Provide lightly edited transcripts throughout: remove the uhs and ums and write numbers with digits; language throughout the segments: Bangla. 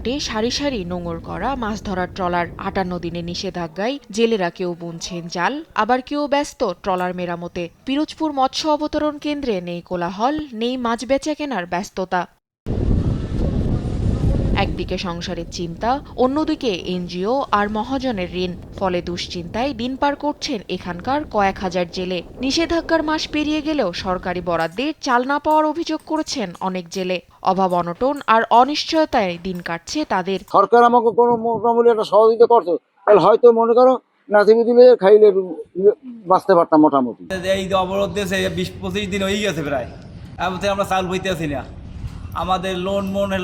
ঘাটে সারি সারি নোঙর করা মাছ ধরার ট্রলার। ৫৮ দিনের নিষেধাজ্ঞায় জেলেরা কেউ বুনছেন জাল, আবার কেউ ব্যস্ত ট্রলার মেরামতে। পিরোজপুর মৎস্য অবতরণ কেন্দ্রে নেই কোলাহল, নেই মাছ বেচা কেনার ব্যস্ততা। একদিকে সংসারের চিন্তা, অন্যদিকে এনজিও আর মহাজনের ঋণ। ফলে দুশ্চিন্তায় দিন পার করছেন এখানকার কয়েক হাজার জেলে। নিষেধাজ্ঞার মাস পেরিয়ে গেলেও সরকারি বরাদ্দে চাল না পাওয়ার অভিযোগ করেছেন অনেক জেলে। অভাব অনটন আর অনিশ্চয়তায় দিন কাটছে তাদের। সরকার আমাকে কোনো মোটামুটি একটা সহযোগিতা করতো, তাহলে হয়তো মনে করো নাতিমি দিলে খাইলে বাঁচতে পারতাম মোটামুটি। এই অবরোধ দিয়েছে ২০-২৫ দিন হয়ে গেছে প্রায়, এমন থেকে আমরা চাল বইতে আসি না। আমাদের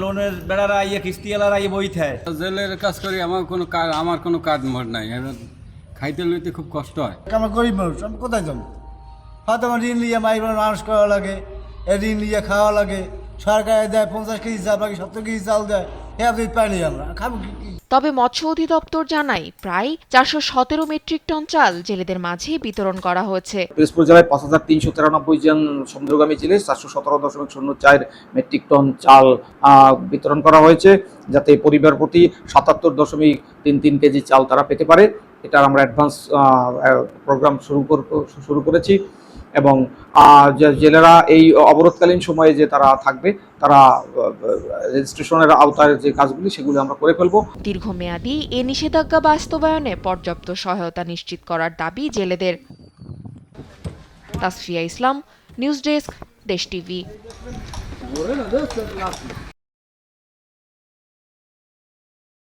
লোনের বেড়ারা ইয়ে কিস্তিওয়ালারা ইয়ে বই থাকে। জেলের কাজ করি, আমার কোনো কাজ মোট নাই, খাইতে লইতে খুব কষ্ট হয়। আমরা গরিব মানুষ, আমি কোথায় যাবো? হয়তো আমার ঋণ নিয়ে মানুষ করা লাগে, ঋণ নিয়ে খাওয়া লাগে। সরকারে দেয় ৫০ কেজি চাল, বাকি ৭০ কেজি চাল দেয়, পাইনি আমরা খাবো কি? তবে মৎস্য অধিদপ্তর জানায় প্রায় ৪১৭ মেট্রিক টন চাল জেলেদের মাঝে বিতরণ করা হয়েছে। পিরোজপুর জেলায় ৫,৩৯৩ জন সমুদ্রগামী জেলে ৪১৭.০৪ মেট্রিক টন চাল বিতরণ করা হয়েছে, যাতে পরিবার প্রতি ৭৭.৩৩ কেজি চাল তারা পেতে পারে। এটার আমরা অ্যাডভান্স প্রোগ্রাম শুরু করেছি এবং জেলেরা এই অবরোধকালীন সময়ে যে তারা থাকবে, তারা রেজিস্ট্রেশনের আওতায় যে কাজগুলি সেগুলি আমরা করে ফেলব। দীর্ঘমেয়াদী এ নিষেধাজ্ঞা বাস্তবায়নে পর্যাপ্ত সহায়তা নিশ্চিত করার দাবি জেলেদের। তাসফিয়া ইসলাম, নিউজ ডেস্ক, দেশ টিভি।